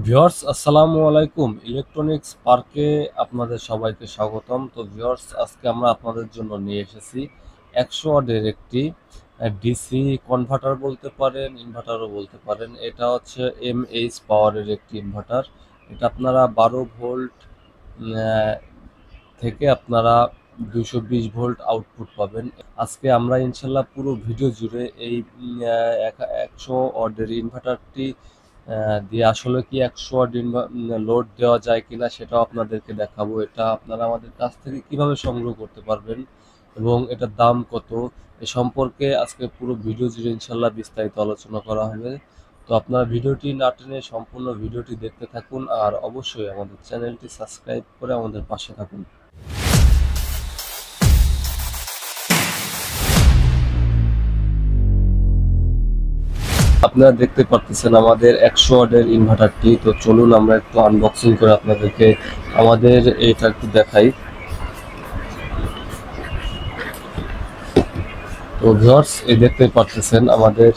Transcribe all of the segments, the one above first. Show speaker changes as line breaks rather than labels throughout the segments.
Viewers আসসালামু আলাইকুম। Electronics পার্কে আপনাদের সবাইকে স্বাগতম। তো ভিউয়ার্স, আজকে আমরা আপনাদের জন্য নিয়ে এসেছি 100 ওয়াটের একটি ডিসি কনভার্টার বলতে পারেন, ইনভার্টারও বলতে পারেন। এটা হচ্ছে এমএইচ পাওয়ারের একটি ইনভার্টার। এটা আপনারা 12 ভোল্ট থেকে আপনারা 220 ভোল্ট আউটপুট পাবেন। আজকে আমরা ইনশাল্লাহ পুরো ভিডিও জুড়ে এই 100 ওয়াটের ইনভার্টারটি দিয়ে আসলে কি 100 ওয়াট লোড দেওয়া যায় কিনা সেটাও আপনাদেরকে দেখাবো। এটা আপনারা আমাদের কাছ থেকে কিভাবে সংগ্রহ করতে পারবেন এবং এটার দাম কত এ সম্পর্কে আজকে পুরো ভিডিও জুড়ে ইনশাল্লাহ বিস্তারিত আলোচনা করা হবে। তো আপনারা ভিডিওটি না টেনে সম্পূর্ণ ভিডিওটি দেখতে থাকুন আর অবশ্যই আমাদের চ্যানেলটি সাবস্ক্রাইব করে আমাদের পাশে থাকুন। আপনারা দেখতে পারতেছেন আমাদের 100 ওয়াটের ইনভার্টারটি। তো চলুন আমরা একটু আনবক্সিং করে আপনাদেরকে আমাদের এটা একটু দেখাই। তো ভিউয়ার্স, এই দেখতে পারতেছেন আমাদের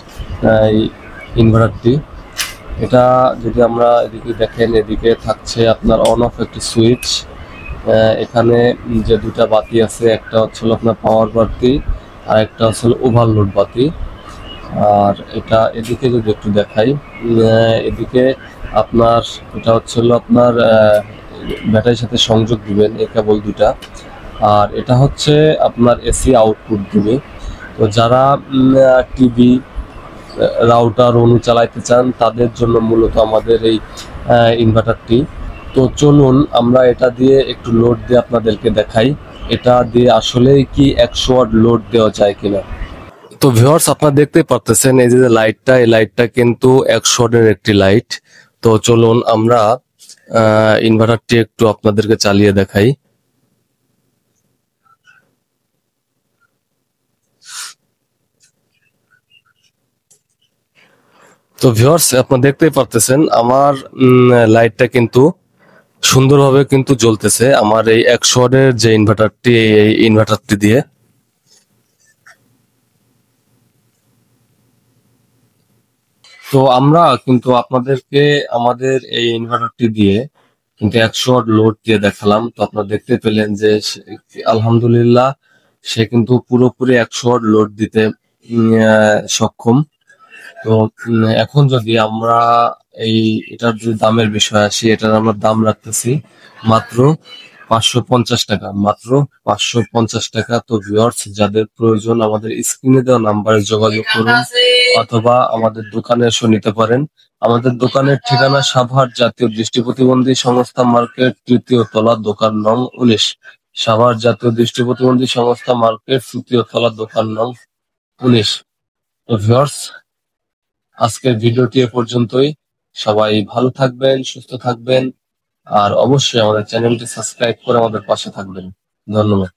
এই ইনভার্টারটি। এটা যদি আমরা এদিকে দেখেন, এদিকে থাকছে আপনার অন অফ একটি সুইচ। এখানে যে দুটা বাতি আছে, একটা হচ্ছে আপনার পাওয়ার বাতি আর একটা হচ্ছে ওভারলোড বাতি। আর এটা এদিকে যদি একটু দেখাই, এদিকে আপনার এটা হচ্ছে আপনার ব্যাটারির সাথে সংযোগ দিবেন এই কেবল দুটা। আর এটা হচ্ছে আপনার এসি আউটপুট দিবে। তো যারা টিভি রাউটার অনু চালাইতে চান তাদের জন্য মূলত আমাদের এই ইনভার্টারটি। তো চলুন আমরা এটা দিয়ে একটু লোড দিয়ে আপনাদেরকে দেখাই এটা দিয়ে আসলেই কি 100 ওয়াট লোড দেওয়া যায় কিনা। তো ভিউয়ার্স, আপনারা দেখতে পারতেছেন এই যে লাইটটা, এই লাইটটা কিন্তু 100 ওয়াটের একটি লাইট। তো চলুন আমরা ইনভার্টারটি একটু আপনাদেরকে চালিয়ে দেখাই। তো ভিউয়ার্স, আপনারা দেখতেই পারতেছেন আমার লাইটটা কিন্তু সুন্দরভাবে কিন্তু জ্বলতেছে আমার এই 100 ওয়াটের যে ইনভার্টারটি, এই ইনভার্টারটি দিয়ে। তো আমরা কিন্তু আপনাদেরকে আমাদের এই ইনভার্টারটি দিয়ে কিন্তু 100 ওয়াট লোড দিয়ে দেখালাম। তো আপনারা দেখতে পেলেন যে আলহামদুলিল্লাহ সে কিন্তু পুরোপুরি 100 ওয়াট লোড দিতে সক্ষম। তো এখন যদি আমরা এই এটার যে দামের বিষয় আসি, এটার আমরা দাম রাখতেছি মাত্র 550 টাকা, মাত্র 550 টাকা। তো ভিউয়ার্স, যাদের প্রয়োজন আমাদের স্ক্রিনে দেওয়া নাম্বারে যোগাযোগ করুন অথবা আমাদের দোকানে এসে নিতে পারেন। আমাদের দোকানের ঠিকানা সাভার জাতীয় দৃষ্টি প্রতিবন্ধী সংস্থা মার্কেট, 3য় তলা, দোকান নং 19। সাভার জাতীয় দৃষ্টি প্রতিবন্ধী সংস্থা মার্কেট, 3য় তলা, দোকান নং 19। তো ভিউয়ার্স, আজকের ভিডিওটি এ পর্যন্তই। সবাই ভালো থাকবেন, সুস্থ থাকবেন আর অবশ্যই আমাদের চ্যানেলটি সাবস্ক্রাইব করে আমাদের পাশে থাকবেন। ধন্যবাদ।